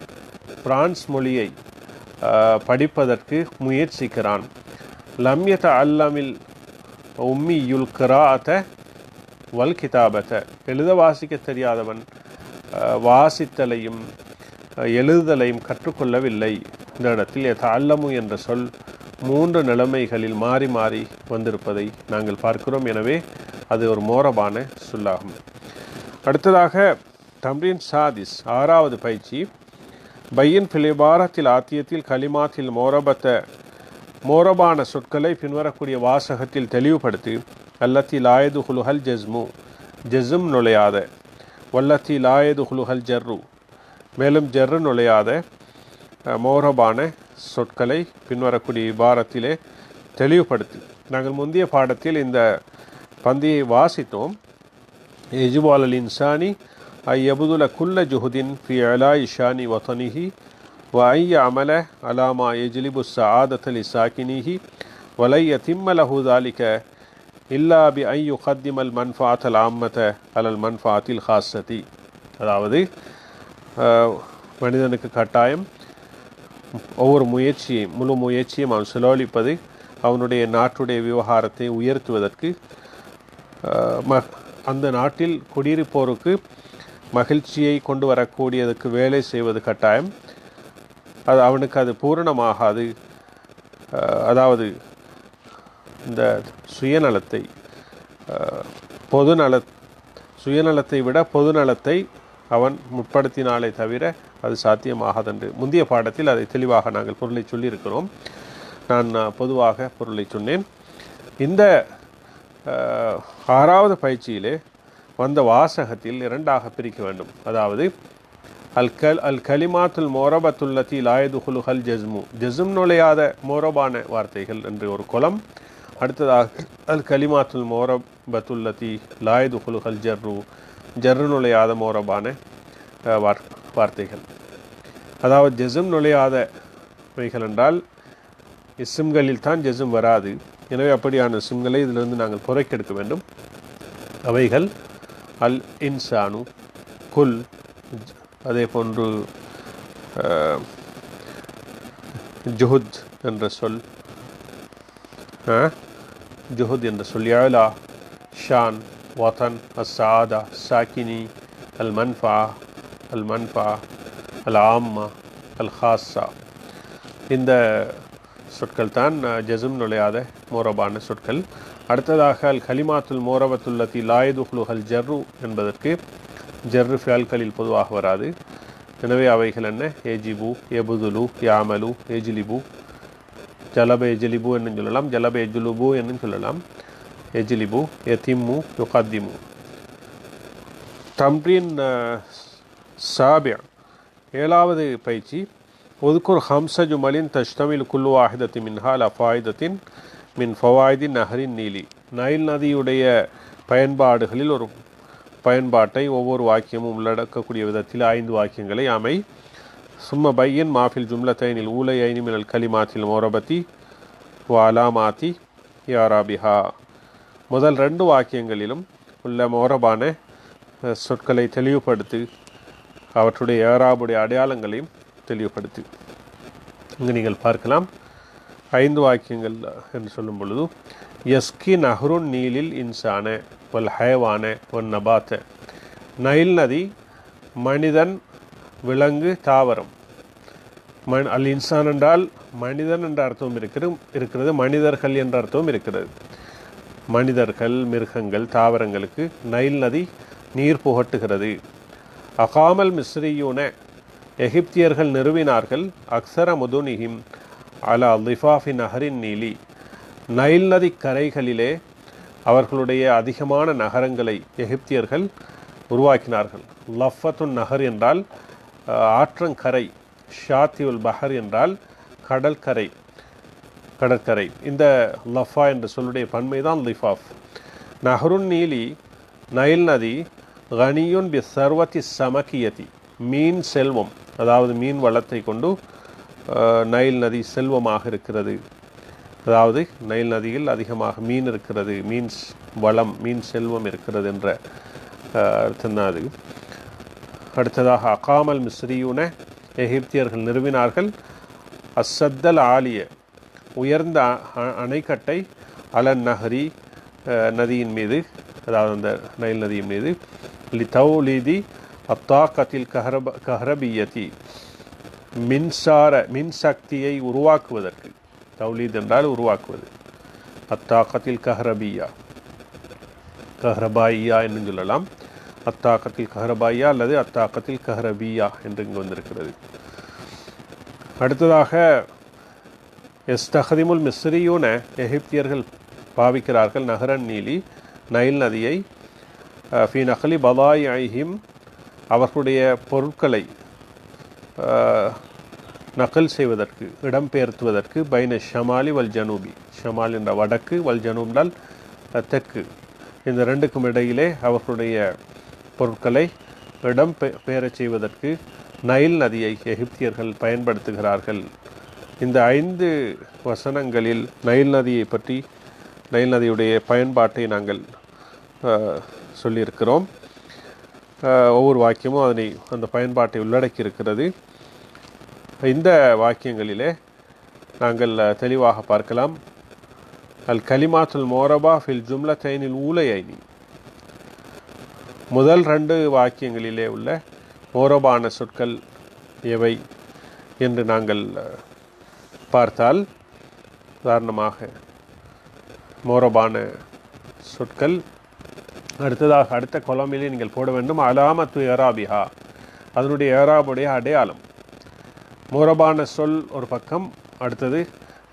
பிரான்ஸ் மொழியை படிப்பதற்கு முயற்சிக்கிறான். லம் யதஅல்லமில் உம்மியுல் கிராஅத வல் கிதாபத, எழுத வாசிக்க தெரியாதவன் வாசித்தலையும் எழுதுதலையும் கற்றுக்கொள்ளவில்லை. இந்த இடத்தில் யதஅல்லமு என்ற சொல் 3 நிலைமைகளில் மாறி மாறி வந்திருப்பதை நாங்கள் பார்க்கிறோம். எனவே அது ஒரு மோரபான சொல்லாகும். அடுத்ததாக தம்ரீன் சாதிஸ், 6வது பயிற்சி. பையின் ஃபிலிபாரத்தில் ஆத்தியத்தில் கலிமாத்தில் மோரபத்த, மோரபான சொற்களை பின்வரக்கூடிய வாசகத்தில் தெளிவுபடுத்தி. அல்லத்தி லாயது ஹுலுஹல் ஜஸ்மு, ஜஸ்ம் நுழையாத. வல்லத்தி லாயது ஹுலுஹல் ஜர்ரு, மேலும் ஜர்ரு நுழையாத மோரபான சொற்களை பின்வரக்கூடிய இபாரத்திலே தெளிவுபடுத்தி. நாங்கள் முந்தைய பாடத்தில் இந்த பந்தியை வாசித்தோம். யஜிபு அலல் இன்சானி ஐ யபுதுல குல்ல ஜுஹுதின் ஃபி அலாஇ ஷானி வதனிஹி வ ஐ யஅமல அலா மா யஜ்லிபு ஸஆதத லிசாகினிஹி வ லை யதிம்ம லஹு ذلك இல்லா பி ஐ யுகத்திமல் மன்ஃபஅத்தல் ஆம்மத அலல் மன்ஃபஅத்தில் ஹாஸதி, அதாவது மனிதனுக்கு கட்டாயம் ஒவ்வொரு முயற்சியையும் முழு முயற்சியும் அவன் செலவழிப்பது அவனுடைய நாட்டுடைய விவகாரத்தை உயர்த்துவதற்கு, அந்த நாட்டில் குடியிருப்போருக்கு மகிழ்ச்சியை கொண்டு வரக்கூடியதுக்கு வேலை செய்வது கட்டாயம். அது அவனுக்கு அது பூரணமாகாது. அதாவது இந்த சுயநலத்தை சுயநலத்தை விட பொதுநலத்தை அவன் முற்படுத்தினாலே தவிர அது சாத்தியமாகாதென்று முந்தைய பாடத்தில் அதை தெளிவாக நாங்கள் பொருளை சொல்லியிருக்கிறோம். நான் பொதுவாக பொருளை சொன்னேன். இந்த 6வது பயிற்சியிலே வந்த வாசகத்தில் 2ஆக பிரிக்க வேண்டும். அதாவது அல் கலிமாத்துல் மோரபத்துல்லத்தி லாயதுஹுலுஹல் ஜஸ்மு, ஜஸ்ம் நுழையாத மோரபான வார்த்தைகள் என்று ஒரு குலம். அடுத்ததாக அல் கலிமாத்துல் மோரபத்துல்லத்தி லாயதுஹுலுஹல் ஜர்ரு, ஜர்ரு நுழையாத மோரபான வார்த்தைகள். அதாவது ஜஸ்ம் நுழையாதவைகள் என்றால் இஸ்ம்களில் தான் ஜஸ்ம் வராது. எனவே அப்படியான இஸ்ம்களை இதிலிருந்து நாங்கள் புறக்கெடுக்க வேண்டும். அவைகள் அல் இன்சானு, குல், அதே போன்று ஜுஹுத் என்ற சொல், ஜுஹுத் என்ற சொல், யாலா, ஷான், வதன், அஸ்ஸாதா, சாக்கினி, அல் மன்ஃபா, அல் ஆம்மா, அல் ஹாஸா, இந்த சொற்கள் தான் ஜஸ்ம் நுழையாத மோரபான சொற்கள். அடுத்ததாக அல் கலிமாத்துல் மோரபத்துல்லத்தி லாயதுஹுலுஹல் ஜர்ரு என்பதற்கு ஜர்ரு ஃபியால்களில் பொதுவாக வராது. எனவே அவைகள் என்ன? ஏஜிபு, எபுதுலு, யாமலு, எஜிலிபு, ஜலப எஜிலிபு என்னும் சொல்லலாம், ஜலப எஜுலுபு என்னும் சொல்லலாம், எஜிலிபு, எதிம்மு, யுகத்திமு. தம்ரீன் சாபியா, 7வது பயிற்சி. ஒதுக்குர் ஹம்ச ஜுமலின் தஷ்தமில் குல்லு வாஹிதத்தி மின்ஹா அலா ஃபாயிதத்தின் மின் ஃபவாயிதின் நஹரின் நீலி. நைல் நதியுடைய பயன்பாடுகளில் ஒரு பயன்பாட்டை ஒவ்வொரு வாக்கியமும் உள்ளடக்கக்கூடிய விதத்தில் 5 வாக்கியங்களை அமை. சும்ம பையன் மாஃபில் ஜும்லத்தைனில் ஊலை ஐனி மினல் கலிமாத்தில் மோரபத்தி வாலாமாத்தி யாராபிஹா. முதல் 2 வாக்கியங்களிலும் உள்ள மோரபான சொற்களை தெளிவுபடுத்தி அவற்றுடைய ஏராபுடைய அடையாளங்களையும் தெளிவுபடுத்தி. இங்கு நீங்கள் பார்க்கலாம் 5 வாக்கியங்கள் என்று சொல்லும் பொழுது, யஸ்கி நஹ்ருன் நீலில் இன்சான வல் ஹயவான ஒன் நபாத்த. நைல் நதி மனிதன், விலங்கு, தாவரம். அல் இன்சான் என்றால் மனிதன் என்ற அர்த்தம் இருக்கிறது, மனிதர்கள் என்ற அர்த்தம் இருக்கிறது. மனிதர்கள், மிருகங்கள், தாவரங்களுக்கு நைல் நதி நீர் புகட்டுகிறது. அகாமல் மிஸ்ரியூன, எகிப்தியர்கள் நிறுவினார்கள், அக்ஸர முதுனிஹிம் அலா லிஃபாஃபி நஹரின் நீலி, நைல் நதி கரைகளிலே அவர்களுடைய அதிகமான நகரங்களை எகிப்தியர்கள் உருவாக்கினார்கள். லஃபத்துன் நஹர் என்றால் ஆற்றங்கரை, ஷாத்தியுல் பஹர் என்றால் கடற்கரை. இந்த லஃபா என்ற சொல்லுடைய பன்மைதான் லிஃபாஃப். நஹருன் நீலி, நைல் நதி, கனியுன் பி சர்வத்தி சமக்கியதி, மீன் செல்வம், அதாவது மீன் வளத்தை கொண்டு நைல் நதி செல்வமாக இருக்கிறது. அதாவது நைல் நதியில் அதிகமாக மீன் இருக்கிறது, மீன் வளம், மீன் செல்வம் இருக்கிறது என்ற அர்த்தம் அது. அடுத்ததாக அகாமல் மிஸ்ரியூன, எகிப்தியர்கள் நிறுவினார்கள், அஸ்ஸத்தல் ஆலிய, உயர்ந்த அணைக்கட்டை, அலன் நஹரி, நதியின் மீது, அதாவது அந்த நைல் நதியின் மீது, லிதௌலிதி அத்தாக்கத்தில் கஹரபியத்தி, மின் சக்தியை உருவாக்குவதற்கு. தௌலீத் என்றால் உருவாக்குவது. அத்தாக்கத்தில் கஹரபாயியா என்று சொல்லலாம். அத்தாக்கத்தில் கஹரபாயியா அல்லது அத்தாக்கத்தில் கஹரபியா என்று இங்கு வந்திருக்கிறது. அடுத்ததாக எஸ்தஹதிமுல் மிஸ்ரியூன, எகிப்தியர்கள் பாவிக்கிறார்கள், நஹரன் நீலி, நைல் நதியை, ஃபி நஹ்லி பதாயிஹிம், அவர்களுடைய பொருட்களை நகல் செய்வதற்கு, இடம்பெயர்த்துவதற்கு, பைன ஷமாலி வல் ஜனூபி, ஷமால் என்ற வடக்கு, வல் ஜனூப் என்றால் தெற்கு, இந்த 2க்கும் இடையிலே அவர்களுடைய பொருட்களை இடம்பெயரச் செய்வதற்கு நைல் நதியை எகிப்தியர்கள் பயன்படுத்துகிறார்கள். இந்த 5 வசனங்களில் நைல் நதியை பற்றி, நைல் நதியுடைய பயன்பாட்டை நாங்கள் சொல்லியிருக்கிறோம். ஒவ்வொரு வாக்கியமும் அந்த பயன்பாட்டை உள்ளடக்கி இருக்கிறது. இந்த வாக்கியங்களிலே நாங்கள் தெளிவாக பார்க்கலாம். அல் கலிமாத்துல் மோரபா ஃபில் ஜும்லத்தைனில் ஊலையைனி, முதல் 2 வாக்கியங்களிலே உள்ள மோரபான சொற்கள் எவை என்று நாங்கள் பார்த்தால், உதாரணமாக மோரபான சொற்கள் அடுத்த கொலமிலே நீங்கள் போட வேண்டும், அலாமத்து எராபிஹா, அதனுடைய ஏராபுடைய அடையாளம். முரபான சொல் ஒரு பக்கம், அடுத்தது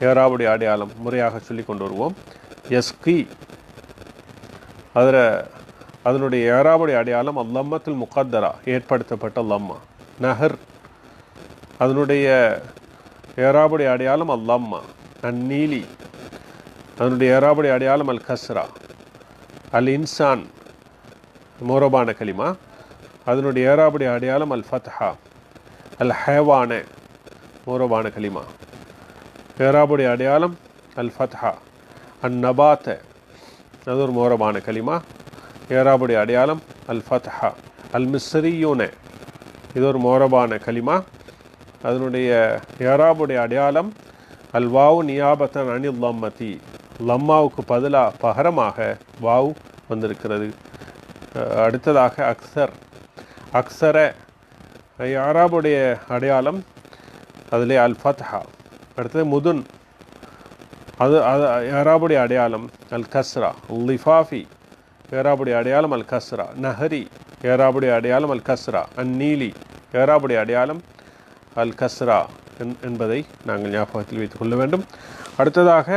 ஏராபுடைய அடையாளம் முறையாக சொல்லி கொண்டு வருவோம். எஸ்கி அதில் அதனுடைய ஏராபுடைய அடையாளம் அல்லம்மத்துல் முகத்தரா, ஏற்படுத்தப்பட்ட லம்மா. நஹர் அதனுடைய ஏராபுடைய அடையாளம் அல்லம்மா. அந்நீலி அதனுடைய ஏராபுடைய அடையாளம் அல் கஸ்ரா. அல் இன்சான் மோரபான கலிமா, அதனுடைய ஏராபுடைய அடையாளம் அல் ஃபத்ஹா. அல் ஹேவான மோரபான கலிமா, ஏராபுடைய அடையாளம் அல் ஃபத்ஹா. அன் நபாத்த அது ஒரு மோரபான கலிமா, ஏராபுடைய அடையாளம் அல் ஃபத்ஹா. அல் மிஸ்ரியூன இது ஒரு மோரபான கலிமா, அதனுடைய ஏராபுடைய அடையாளம் அல் வாவு நியாபத்தன் அனில் லம்மதி, லம்மாவுக்கு பகரமாக வாவ் வந்திருக்கிறது. அடுத்ததாக அக்சர், அக்சர ஏராபுடைய அடையாளம் அதிலே அல் ஃபத்ஹா. அடுத்தது முதன் அது ஏராபுடைய அடையாளம் அல் கஸ்ரா. லிஃபாஃபி ஏராபுடைய அடையாளம் அல் கஸ்ரா. நஹரி ஏராபுடைய அடையாளம் அல் கஸ்ரா. அந்நீலி ஏராபுடைய அடையாளம் அல் கஸ்ரா என்பதை நாங்கள் ஞாபகத்தில் வைத்துக் கொள்ள வேண்டும். அடுத்ததாக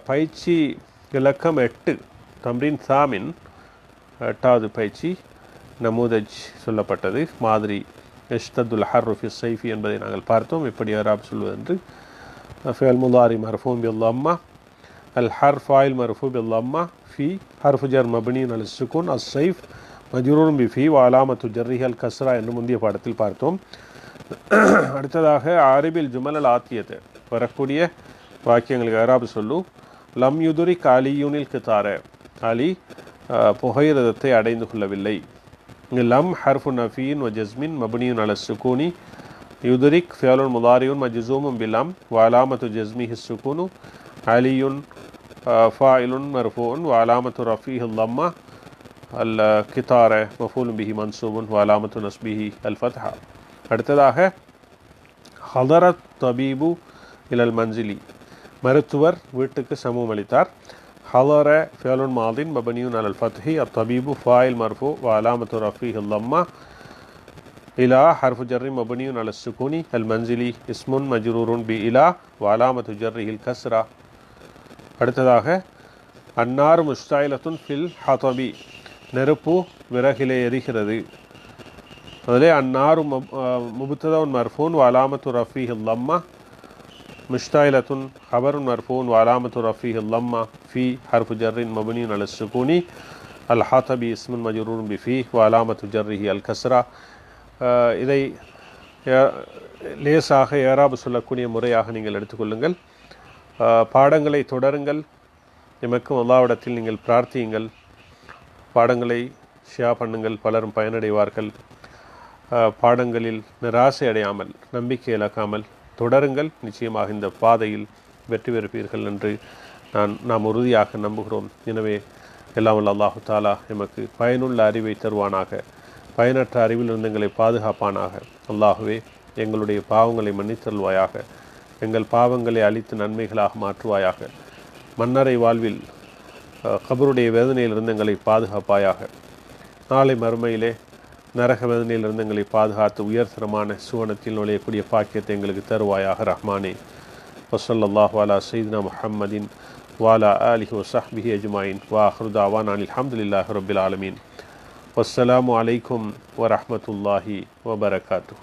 பயிற்சி இலக்கம் 8, தம்ரீன் சாமின் 8வது பயிற்சி நமூதஜ் சொல்லப்பட்டது. மாதிரி எஷ்ததுல் ஹர்ஃபி சைஃபி என்பதை நாங்கள் பார்த்தோம். எப்படி ஏராப் சொல்வதென்று ஃபிஅல் முதாரி மர்ஃபூம் பில் லம்மா, அல் ஹர்ஃப் ஃபாயில் மர்ஃபூ பில் லம்மா, ஃபி ஹர்ஃபு ஜர் மப்னியுன் அலஸ் சுக்கூன், அஸ் சைஃப் மஜ்ரூரும் பி ஃபி வ அலாமத்து ஜர்ரிஹி அல் கஸ்ரா என்று முந்தைய பாடத்தில் பார்த்தோம். அடுத்ததாக அரபில் ஜுமல் ஆத்தியத்தை வரக்கூடிய வாக்கியங்களுக்கு ஏராப் சொல்லு. லம் யுதுரிக் அலியுனில் கிதார, அலி புகைரதத்தை அடைந்து கொள்ளவில்லை. லம் ஹர்ஃபு நஃபீன் வ ஜஸ்மின் மப்னியுன் அலஸ் சுக்கூனி, யுதுரிக் ஃபிஅலுன் முதாரியுன் மஜ்ஸூமுன் பிலம் வ அலாமத்து ஜஸ்மிஹி சுக்கூனு, அலியுன் ஃபாயிலுன் மர்ஃபூன் வ அலாமத்து ரஃபீஹி லம்மா, அல் கிதார மஃபூலுன் பிஹி மன்சூபுன் வ அலாமத்து நஸ்பிஹி அல் ஃபத்ஹா. அடுத்ததாக ஹதரத் தபீபு இலல் மன்சிலி, மருத்துவர் வீட்டுக்கு சமூகம் அளித்தார். ஹதர ஃபிஅலுன் மாதின் மப்னியுன் அலல் ஃபத்ஹி, அத் தபீபு ஃபாயில் மர்ஃபூ வ அலாமத்து ரஃபீஹி லம்மா, இலா ஹர்ஃபு ஜர்ரி மப்னியுன் அலஸ் சுக்கூனி, அல் மன்சிலி இஸ்முன் மஜ்ரூருன் பி இலா வ அலாமத்து ஜர்ரிஹில் கஸ்ரா. அடுத்ததாக அன்னார் முஸ்தாயிலத்துன் ஃபில் ஹதபி, நெருப்பு விறகிலே எரிகிறது. அதிலே அன்னாரு முபுத்ததவுன் மர்ஃபூன் வ அலாமத்து ரஃபீஹி லம்மா, முஸ்தாயிலத்துன் ஹபருன் மர்ஃபூன் வ அலாமத்து ரஃபீஹி லம்மா, ஃபி ஹர்ஃபு ஜர்ரின் மப்னியுன் அலஸ் சுக்கூனி, அல் ஹதபி இஸ்முன் மஜ்ரூருன் பி ஃபி வ அலாமத்து ஜர்ரிஹி அல் கஸ்ரா. இதை லேசாக ஏராபு சொல்லக்கூடிய முறையாக நீங்கள் எடுத்துக்கொள்ளுங்கள். பாடங்களை தொடருங்கள். எமக்கும் அல்லாஹ்விடத்தில் நீங்கள் பிரார்த்தியுங்கள். பாடங்களை ஷேர் பண்ணுங்கள், பலரும் பயனடைவார்கள். பாடங்களில் நிராசை அடையாமல், நம்பிக்கை இழக்காமல் தொடருங்கள். நிச்சயமாக இந்த பாதையில் வெற்றி பெறுவீர்கள் என்று நாம் உறுதியாக நம்புகிறோம். எனவே எல்லாம் வல்ல அல்லாஹு தாலா எமக்கு பயனுள்ள அறிவை தருவானாக, பயனற்ற அறிவிலிருந்து எங்களை பாதுகாப்பானாக. அல்லாஹுவே, எங்களுடைய பாவங்களை மன்னித்தருள்வாயாக, எங்கள் பாவங்களை அழித்து நன்மைகளாக மாற்றுவாயாக. மன்னரை வாழ்வில் கபருடைய வேதனையிலிருந்து எங்களை பாதுகாப்பாயாக. நாளை மறுமையிலே நரக வேதனையிலிருந்து எங்களை பாதுகாத்து உயர்தரமான சுவனத்தில் நுழையக்கூடிய பாக்கியத்தை எங்களுக்கு தருவாயாக ரஹ்மானே. வஸல்லல்லாஹு அலா சய்யிதினா முஹம்மதின் வஅலா ஆலிஹி வஸஹ்பிஹி அஜ்மாயின் வ ஆகிரு தஅவானா அல்ஹம்துலில்லாஹி ரப்பில் ஆலமீன். வஸ்ஸலாமு அலைக்கும் வரஹ்மத்துல்லாஹி வபரகாத்துஹு.